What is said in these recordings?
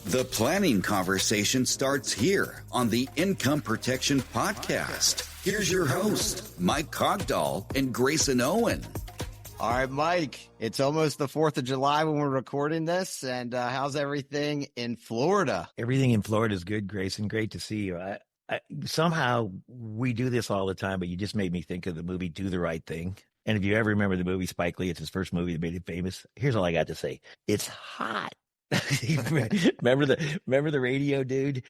The planning conversation starts here on the Income Protection Podcast. Here's your host, Mike Cogdall and Grayson Owen. All right, Mike, it's almost the 4th of July when we're recording this. And how's everything in Florida? Everything in Florida is good, Grayson. Great to see you. Somehow we do this all the time, but you just made me think of the movie Do the Right Thing. And if you ever remember the movie Spike Lee, it's his first movie that made it famous. Here's all I got to say. It's hot. remember the radio dude?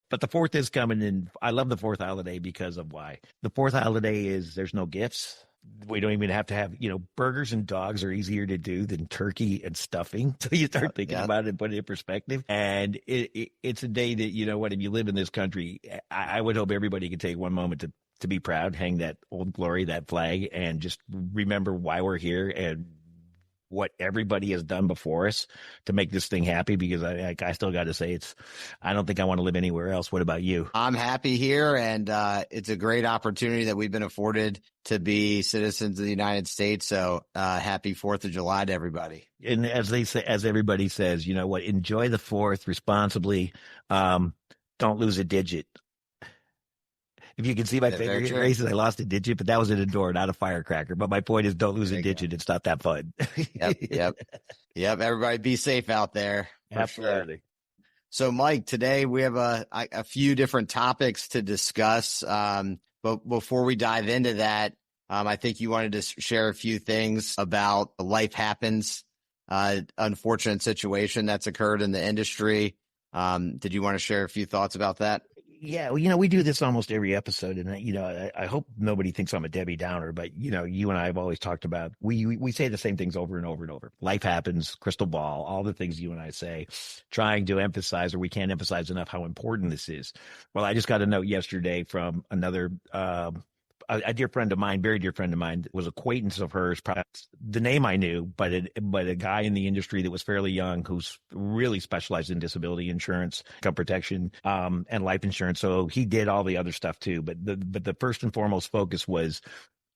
But the 4th is coming, and I love the 4th holiday because of why. The 4th holiday is there's no gifts. We don't even have to have, burgers and dogs are easier to do than turkey and stuffing. So you start thinking about it and put it in perspective. And it's a day that, if you live in this country, I would hope everybody could take one moment to be proud, hang that Old Glory, that flag, and just remember why we're here and what everybody has done before us to make this thing happy, because I still got to say I don't think I want to live anywhere else. What about you? I'm happy here, and it's a great opportunity that we've been afforded to be citizens of the United States. So happy 4th of July to everybody. And as everybody says, you know what, enjoy the 4th responsibly. Don't lose a digit. If you can see my finger races, I lost a digit, but that was in a door, not a firecracker. But my point is, don't lose a digit. It's not that fun. Yep. Everybody be safe out there. Absolutely. Sure. So, Mike, today we have a few different topics to discuss. But before we dive into that, I think you wanted to share a few things about life happens, unfortunate situation that's occurred in the industry. Did you want to share a few thoughts about that? Yeah, well, we do this almost every episode, and I hope nobody thinks I'm a Debbie Downer, but you and I have always talked about we say the same things over and over and over. Life happens, crystal ball, all the things you and I say, trying to emphasize, or we can't emphasize enough how important this is. Well, I just got a note yesterday from another a dear friend of mine, very dear friend of mine, was acquaintance of hers. The name I knew, but a guy in the industry that was fairly young who's really specialized in disability insurance, income protection, and life insurance. So he did all the other stuff too. But the first and foremost focus was,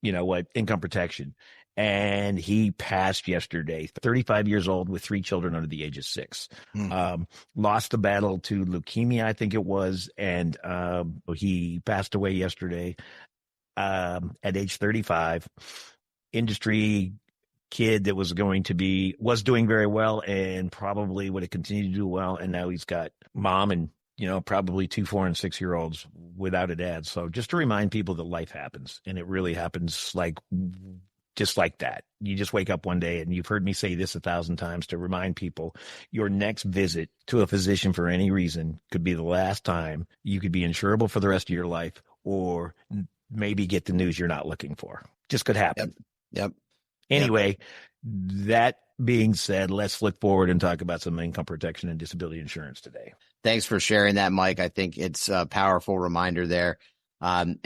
income protection. And he passed yesterday, 35 years old with 3 children under the age of 6. Lost the battle to leukemia, I think it was. And he passed away yesterday. At age 35, industry kid that was doing very well and probably would have continued to do well. And now he's got mom and, probably 2, 4, and 6-year-olds without a dad. So just to remind people that life happens, and it really happens just like that. You just wake up one day, and you've heard me say this 1,000 times to remind people, your next visit to a physician for any reason could be the last time. You could be insurable for the rest of your life, or maybe get the news you're not looking for. Just could happen. Yep. Anyway, That being said, let's look forward and talk about some income protection and disability insurance today. Thanks for sharing that, Mike. I think it's a powerful reminder there. And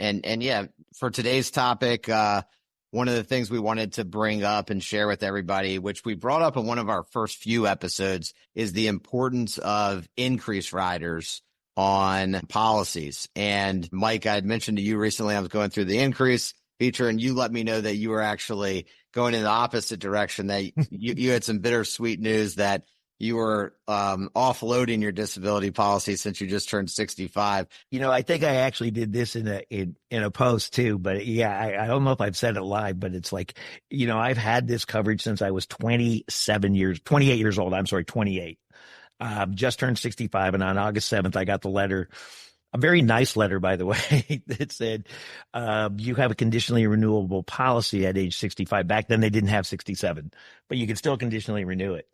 yeah, for today's topic, one of the things we wanted to bring up and share with everybody, which we brought up in one of our first few episodes, is the importance of increase riders on policies. And Mike, I had mentioned to you recently, I was going through the increase feature, and you let me know that you were actually going in the opposite direction, that you had some bittersweet news that you were offloading your disability policy since you just turned 65. You know, I think I actually did this in a post too, but yeah, I don't know if I've said it live, but it's like, you know, I've had this coverage since I was 28 years old. I'm sorry, 28. Just turned 65. And on August 7th, I got the letter, a very nice letter, by the way, that said, you have a conditionally renewable policy at age 65. Back then they didn't have 67, but you could still conditionally renew it.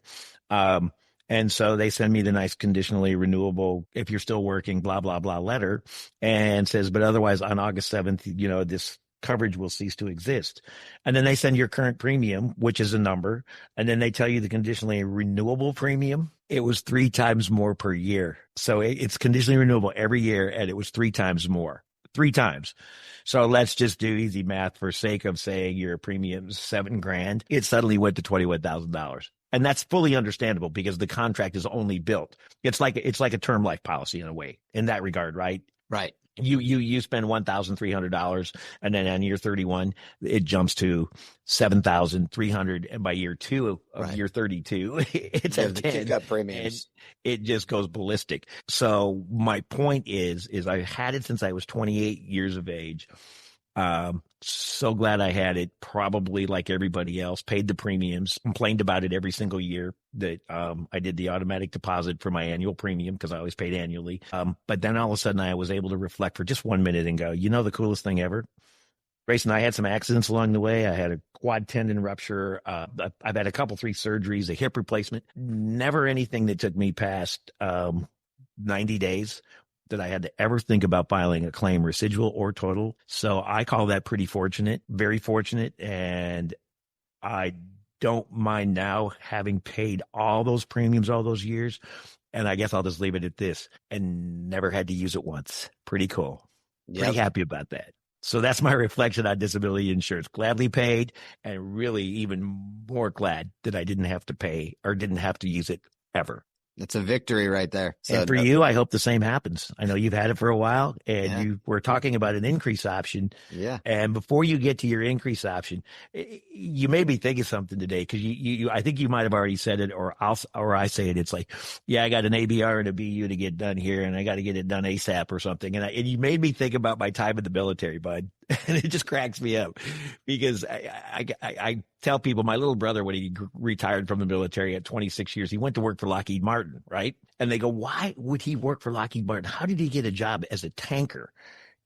And so they send me the nice conditionally renewable, if you're still working, blah, blah, blah letter, and says, but otherwise on August 7th, you know, this coverage will cease to exist. And then they send your current premium, which is a number. And then they tell you the conditionally renewable premium. It was 3 times more per year. So it's conditionally renewable every year. And it was 3 times more, 3 times. So let's just do easy math for sake of saying your premium's $7,000. It suddenly went to $21,000. And that's fully understandable because the contract is only built. It's like a term life policy in a way, in that regard, right? Right. You spend $1,300, and then on year 31 it jumps to 7,300, and by year 2 of year 32 it's at 10 premiums. And it just goes ballistic. So my point is I've had it since I was 28 years of age. So glad I had it. Probably like everybody else, paid the premiums, complained about it every single year that I did the automatic deposit for my annual premium because I always paid annually. But then all of a sudden I was able to reflect for just 1 minute and go, the coolest thing ever? Grayson, I had some accidents along the way. I had a quad tendon rupture. I've had 3 surgeries, a hip replacement, never anything that took me past 90 days that I had to ever think about filing a claim, residual or total. So I call that pretty fortunate, very fortunate. And I don't mind now having paid all those premiums all those years. And I guess I'll just leave it at this, and never had to use it once. Pretty cool. Pretty happy about that. So that's my reflection on disability insurance. Gladly paid, and really even more glad that I didn't have to pay or didn't have to use it ever. It's a victory right there. So, and for you, I hope the same happens. I know you've had it for a while, and you were talking about an increase option. Yeah. And before you get to your increase option, you may be thinking something today, because you I think you might have already said it, or I say it. It's like, I got an ABR and a BU to get done here, and I got to get it done ASAP or something. And you made me think about my time in the military, bud. And it just cracks me up, because I tell people, my little brother, when he retired from the military at 26 years, he went to work for Lockheed Martin, right? And they go, why would he work for Lockheed Martin? How did he get a job as a tanker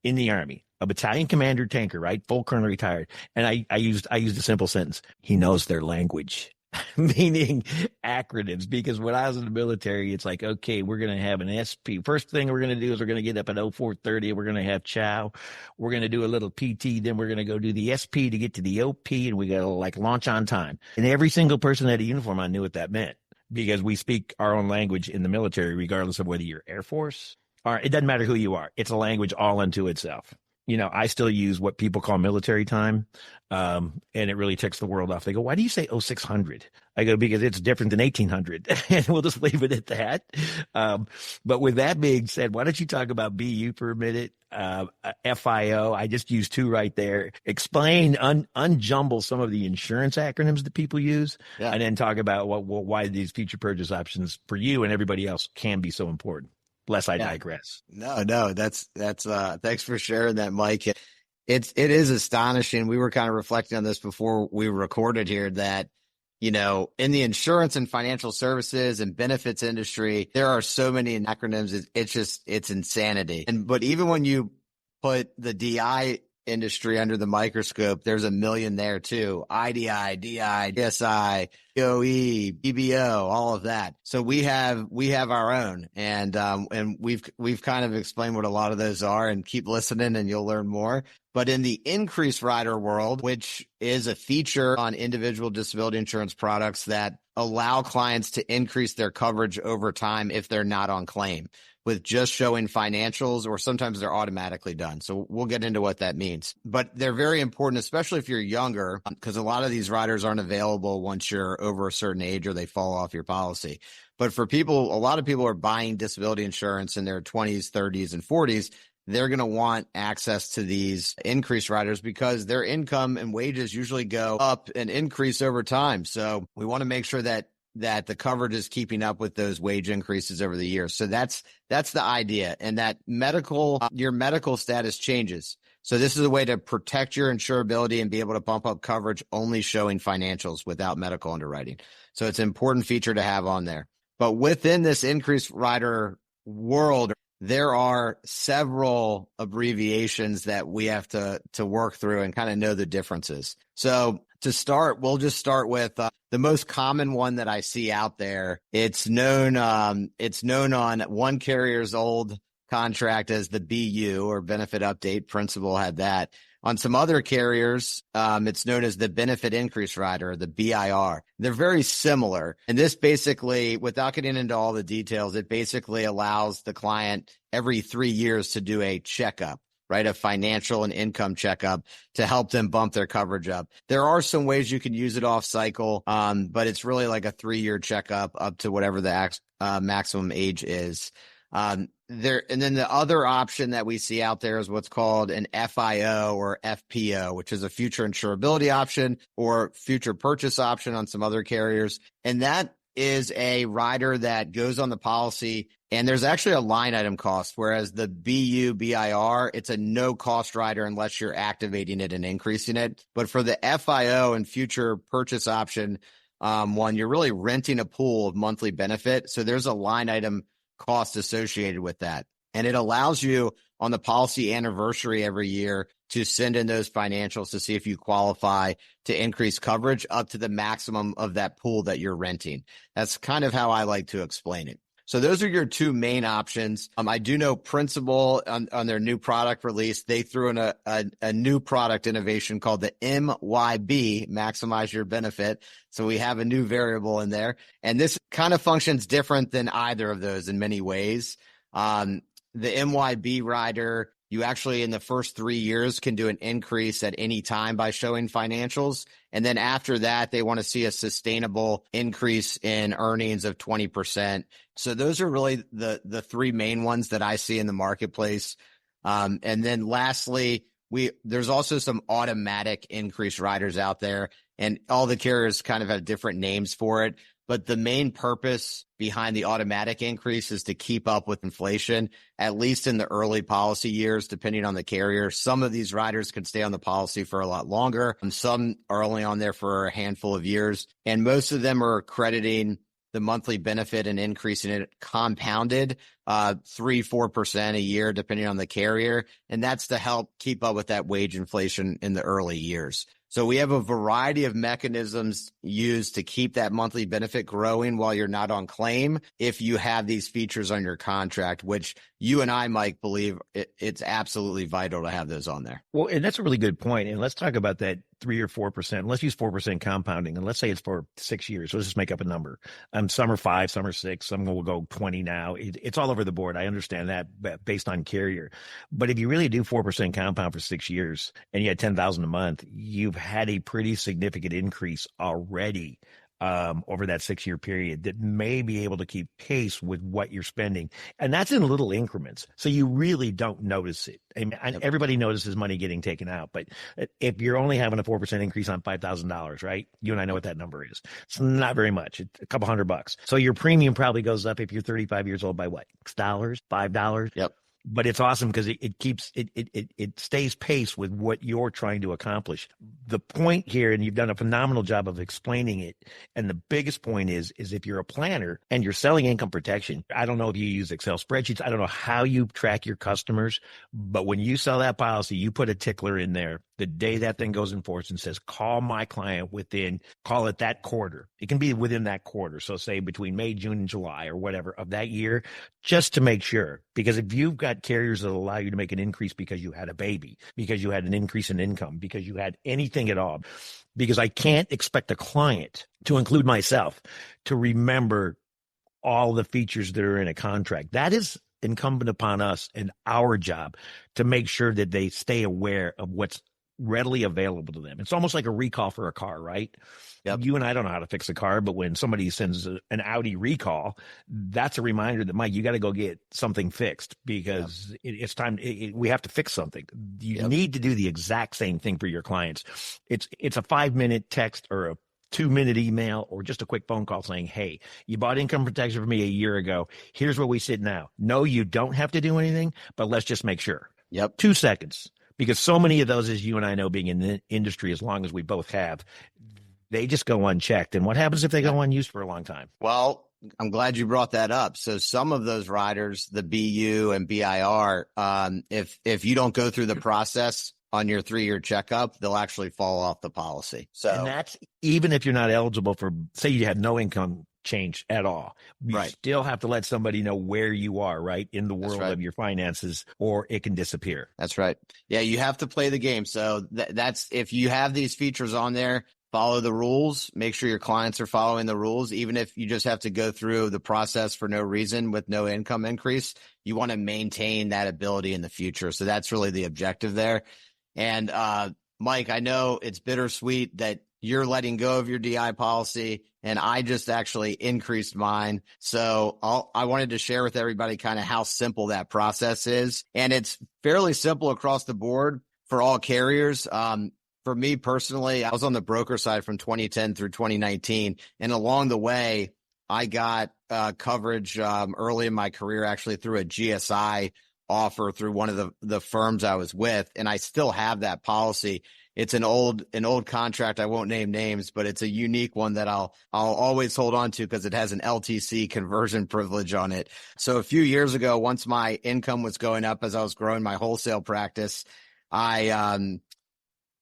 in the Army? A battalion commander tanker, right? Full colonel retired. And I used a simple sentence. He knows their language. Meaning acronyms, because when I was in the military, it's like, okay, we're going to have an SP. First thing we're going to do is we're going to get up at 0430. We're going to have chow. We're going to do a little PT. Then we're going to go do the SP to get to the OP, and we got to like launch on time. And every single person that had a uniform on knew what that meant, because we speak our own language in the military, regardless of whether you're Air Force or, it doesn't matter who you are. It's a language all unto itself. I still use what people call military time, and it really ticks the world off. They go, why do you say 0600? I go, because it's different than 1800, and we'll just leave it at that. But with that being said, why don't you talk about BU for a minute? FIO, I just used 2 right there. Explain, unjumble some of the insurance acronyms that people use, and then talk about why these future purchase options for you and everybody else can be so important. Lest I digress. No, that's thanks for sharing that, Mike. It is astonishing. We were kind of reflecting on this before we recorded here, that, in the insurance and financial services and benefits industry, there are so many acronyms. It's insanity. But even when you put the DI industry under the microscope, there's a million there too. IDI, DI, DSI, OE, BBO, all of that. So we have our own, and we've kind of explained what a lot of those are, and keep listening and you'll learn more. But in the increase rider world, which is a feature on individual disability insurance products that allow clients to increase their coverage over time if they're not on claim, with just showing financials, or sometimes they're automatically done. So we'll get into what that means. But they're very important, especially if you're younger, because a lot of these riders aren't available once you're over a certain age or they fall off your policy. But for people, a lot of people are buying disability insurance in their 20s, 30s, and 40s. They're going to want access to these increase riders because their income and wages usually go up and increase over time. So we want to make sure that the coverage is keeping up with those wage increases over the years. So that's the idea. And that your medical status changes. So this is a way to protect your insurability and be able to bump up coverage only showing financials without medical underwriting. So it's an important feature to have on there. But within this increased rider world, there are several abbreviations that we have to work through and kind of know the differences. So to start, we'll just start with the most common one that I see out there. It's known on one carrier's old contract as the BU, or benefit update. Principal had that. On some other carriers, it's known as the benefit increase rider, the BIR. They're very similar. And this basically, without getting into all the details, it basically allows the client every 3 years to do a checkup, right? A financial and income checkup to help them bump their coverage up. There are some ways you can use it off cycle, but it's really like a 3-year checkup up to whatever the maximum age is. And then the other option that we see out there is what's called an FIO or FPO, which is a future insurability option or future purchase option on some other carriers. And that is a rider that goes on the policy, and there's actually a line item cost, whereas the BIR, it's a no cost rider unless you're activating it and increasing it. But for the FIO and future purchase option, one, you're really renting a pool of monthly benefit. So there's a line item cost associated with that. And it allows you on the policy anniversary every year to send in those financials to see if you qualify to increase coverage up to the maximum of that pool that you're renting. That's kind of how I like to explain it. So those are your two main options. I do know Principal on their new product release, they threw in a new product innovation called the MYB, Maximize Your Benefit. So we have a new variable in there. And this kind of functions different than either of those in many ways. The MYB rider, you actually in the first 3 years can do an increase at any time by showing financials. And then after that, they want to see a sustainable increase in earnings of 20%. So those are really the three main ones that I see in the marketplace. And then lastly, there's also some automatic increase riders out there, and all the carriers kind of have different names for it. But the main purpose behind the automatic increase is to keep up with inflation, at least in the early policy years, depending on the carrier. Some of these riders can stay on the policy for a lot longer. And some are only on there for a handful of years. And most of them are crediting the monthly benefit and increasing it compounded 3-4% a year, depending on the carrier. And that's to help keep up with that wage inflation in the early years. So we have a variety of mechanisms used to keep that monthly benefit growing while you're not on claim if you have these features on your contract, which you and I, Mike, believe it's absolutely vital to have those on there. Well, and that's a really good point. And let's talk about that 3 or 4%. Let's use 4% compounding. And let's say it's for 6 years. Let's just make up a number. Some are 5, some are 6, some will go 20 now. It's all over the board. I understand that based on carrier. But if you really do 4% compound for 6 years and you had $10,000 a month, you've had a pretty significant increase already over that 6-year period that may be able to keep pace with what you're spending. And that's in little increments. So you really don't notice it. I mean, everybody notices money getting taken out. But if you're only having a 4% increase on $5,000, right? You and I know what that number is. It's not very much. It's a couple $100. So your premium probably goes up if you're 35 years old by what? $6, $5? Yep. But it's awesome because it stays pace with what you're trying to accomplish. The point here, and you've done a phenomenal job of explaining it, and the biggest point is if you're a planner and you're selling income protection, I don't know if you use Excel spreadsheets, I don't know how you track your customers, but when you sell that policy, you put a tickler in there the day that thing goes in force and says, call my client within, call it that quarter. It can be within that quarter. So say between May, June, and July or whatever of that year, just to make sure. Because if you've got carriers that allow you to make an increase because you had a baby, because you had an increase in income, because you had anything at all, because I can't expect a client, to include myself, to remember all the features that are in a contract. That is incumbent upon us and our job to make sure that they stay aware of what's readily available to them. It's almost like a recall for a car, right? Yep. You and I don't know how to fix a car, but when somebody sends an Audi recall, that's a reminder that, Mike, you got to go get something fixed because it's time. We have to fix something. You need to do the exact same thing for your clients. It's a 5-minute text or a 2-minute email or just a quick phone call saying, hey, you bought income protection for me a year ago. Here's where we sit now. No, you don't have to do anything, but let's just make sure. Yep. 2 seconds. Because so many of those, as you and I know, being in the industry as long as we both have, they just go unchecked. And what happens if they go unused for a long time? Well, I'm glad you brought that up. So some of those riders, the BU and BIR, if you don't go through the process on your 3-year checkup, they'll actually fall off the policy. So, and that's even if you're not eligible for, say you had no income change at all. You still have to let somebody know where you are, right, in the world of your finances, or it can disappear. That's right. Yeah, you have to play the game. So that's, if you have these features on there, follow the rules, make sure your clients are following the rules. Even if you just have to go through the process for no reason with no income increase, you want to maintain that ability in the future. So that's really the objective there. And Mike, I know it's bittersweet that you're letting go of your DI policy, and I just actually increased mine. So I wanted to share with everybody kind of how simple that process is. And it's fairly simple across the board for all carriers. For me personally, I was on the broker side from 2010 through 2019. And along the way, I got coverage early in my career, actually through a GSI offer through one of the firms I was with. And I still have that policy. It's an old contract. I won't name names, but it's a unique one that I'll always hold on to because it has an LTC conversion privilege on it. So a few years ago, once my income was going up as I was growing my wholesale practice, I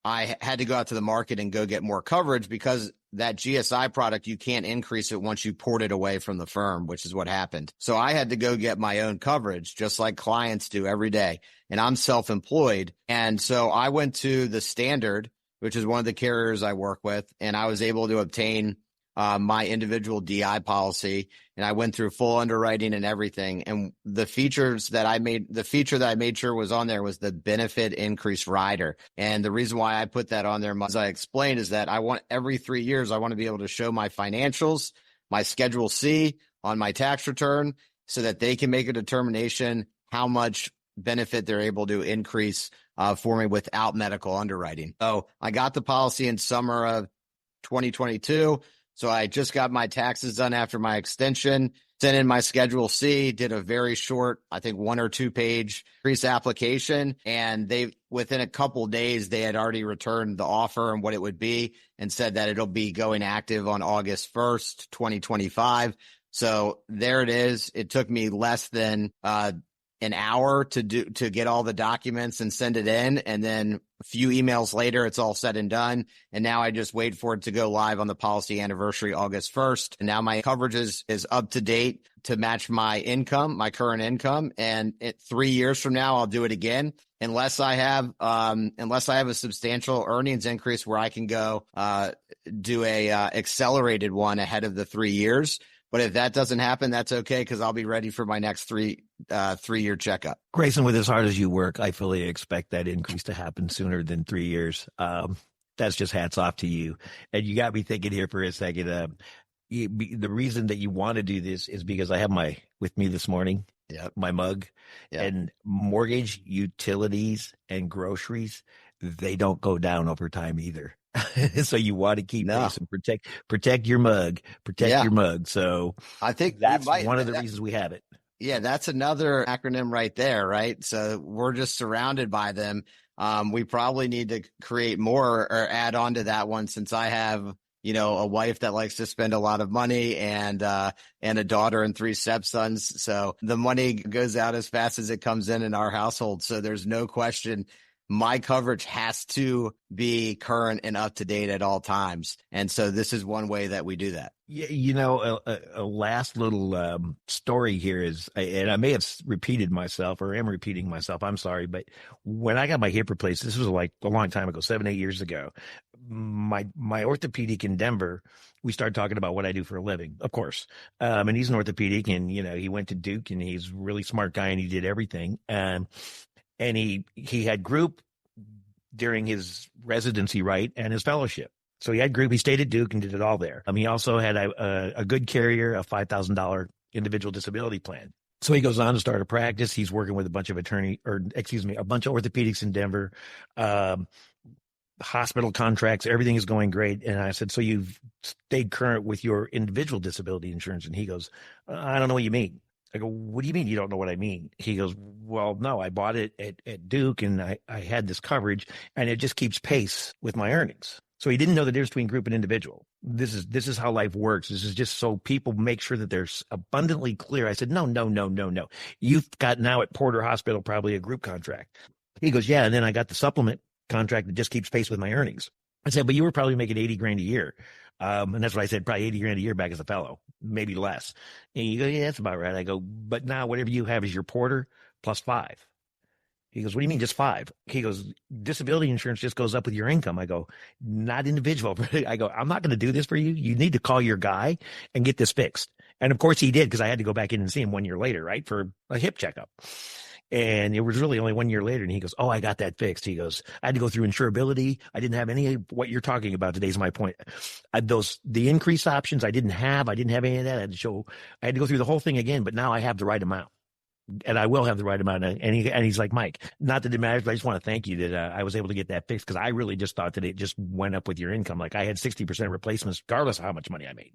had to go out to the market and go get more coverage because that GSI product, you can't increase it once you port it away from the firm, which is what happened. So I had to go get my own coverage, just like clients do every day. And I'm self-employed. And so I went to the Standard, which is one of the carriers I work with, and I was able to obtain my individual DI policy, and I went through full underwriting and everything. And the feature that I made sure was on there was the benefit increase rider. And the reason why I put that on there, as I explained, is that I want every 3 years, I want to be able to show my financials, my Schedule C on my tax return, so that they can make a determination how much benefit they're able to increase for me without medical underwriting. So I got the policy in summer of 2022. So I just got my taxes done after my extension, sent in my Schedule C, did a very short, I think 1 or 2 page increase application. And within a couple of days, they had already returned the offer and what it would be and said that it'll be going active on August 1st, 2025. So there it is. It took me less than an hour to get all the documents and send it in. And then a few emails later, it's all said and done. And now I just wait for it to go live on the policy anniversary, August 1st. And now my coverage is up to date to match my income, my current income. And 3 years from now, I'll do it again. Unless I have a substantial earnings increase where I can go do a accelerated one ahead of the 3 years. But if that doesn't happen, that's okay, because I'll be ready for my next 3-year checkup. Grayson, with as hard as you work, I fully expect that increase to happen sooner than 3 years. That's just hats off to you. And you got me thinking here for a second. The reason that you want to do this is because I have with me this morning, my mug, and mortgage, utilities, and groceries, they don't go down over time either. So you want to keep this and protect your mug, your mug. So I think that's one of the reasons we have it. Yeah, that's another acronym right there, right? So we're just surrounded by them. We probably need to create more or add on to that one, since I have, a wife that likes to spend a lot of money and a daughter and 3 stepsons. So the money goes out as fast as it comes in our household. So there's no question my coverage has to be current and up to date at all times. And so this is one way that we do that. Yeah, a last little story here is, and I may have repeated myself or am repeating myself, I'm sorry, but when I got my hip replaced, this was like a long time ago, 7-8 years ago, my orthopedic in Denver, we started talking about what I do for a living, of course. And he's an orthopedic, and, he went to Duke, and he's a really smart guy, and he did everything. And he had group during his residency, right, and his fellowship. So he had group. He stayed at Duke and did it all there. He also had a good carrier, a $5,000 individual disability plan. So he goes on to start a practice. He's working with a bunch of a bunch of orthopedics in Denver, hospital contracts. Everything is going great. And I said, so you've stayed current with your individual disability insurance? And he goes, I don't know what you mean. I go, what do you mean you don't know what I mean? He goes, well, no, I bought it at Duke, and I had this coverage, and it just keeps pace with my earnings. So he didn't know the difference between group and individual. This is how life works. This is just so people make sure that they're abundantly clear. I said, no. You've got now at Porter Hospital probably a group contract. He goes, yeah, and then I got the supplement contract that just keeps pace with my earnings. I said, but you were probably making $80,000 a year. And that's what I said, probably $80,000 a year back as a fellow, maybe less. And you go, yeah, that's about right. I go, but now whatever you have is your Porter plus 5. He goes, what do you mean just 5? He goes, disability insurance just goes up with your income. I go, not individual. I go, I'm not going to do this for you. You need to call your guy and get this fixed. And of course he did, because I had to go back in and see him 1 year later, right, for a hip checkup. And it was really only 1 year later. And he goes, oh, I got that fixed. He goes, I had to go through insurability. I didn't have any of what you're talking about today is my point. The increase options I didn't have any of that. I had to go through the whole thing again, but now I have the right amount. And I will have the right amount. And he's like, Mike, not that it matters, but I just want to thank you that I was able to get that fixed, because I really just thought that it just went up with your income. Like I had 60% replacements regardless of how much money I made.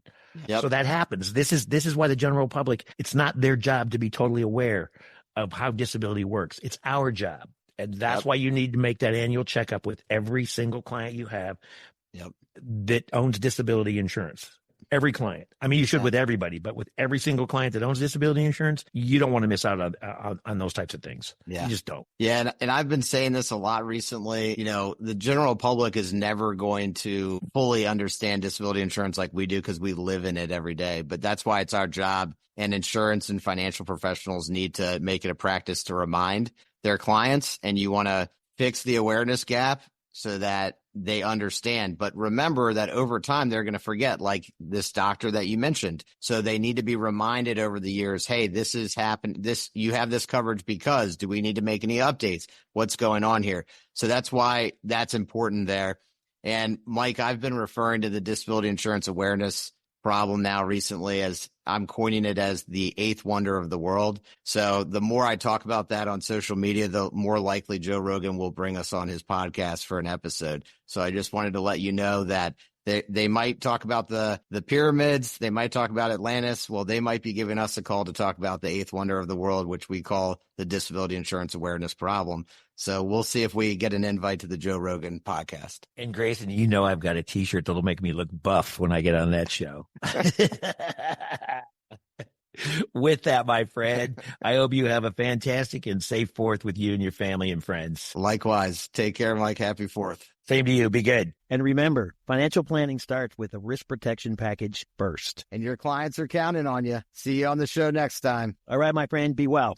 Yep. So that happens. This is why the general public, it's not their job to be totally aware of how disability works. It's our job. And that's why you need to make that annual checkup with every single client you have that owns disability insurance. Every client. I mean, you should with everybody, but with every single client that owns disability insurance, you don't want to miss out on those types of things. Yeah. You just don't. Yeah. And I've been saying this a lot recently. You know, the general public is never going to fully understand disability insurance like we do because we live in it every day. But that's why it's our job. And insurance and financial professionals need to make it a practice to remind their clients. And you want to fix the awareness gap so that they understand. But remember that over time, they're going to forget, like this doctor that you mentioned. So they need to be reminded over the years, hey, this has happened. You have this coverage because do we need to make any updates? What's going on here? So that's why that's important there. And Mike, I've been referring to the disability insurance awareness problem now recently as I'm coining it as the eighth wonder of the world. So the more I talk about that on social media, the more likely Joe Rogan will bring us on his podcast for an episode. So I just wanted to let you know that they might talk about the pyramids. They might talk about Atlantis. Well, they might be giving us a call to talk about the eighth wonder of the world, which we call the disability insurance awareness problem. So we'll see if we get an invite to the Joe Rogan podcast. And Grayson, you know I've got a T-shirt that'll make me look buff when I get on that show. With that, my friend, I hope you have a fantastic and safe 4th with you and your family and friends. Likewise. Take care, Mike. Happy 4th. Same to you. Be good. And remember, financial planning starts with a risk protection package first. And your clients are counting on you. See you on the show next time. All right, my friend. Be well.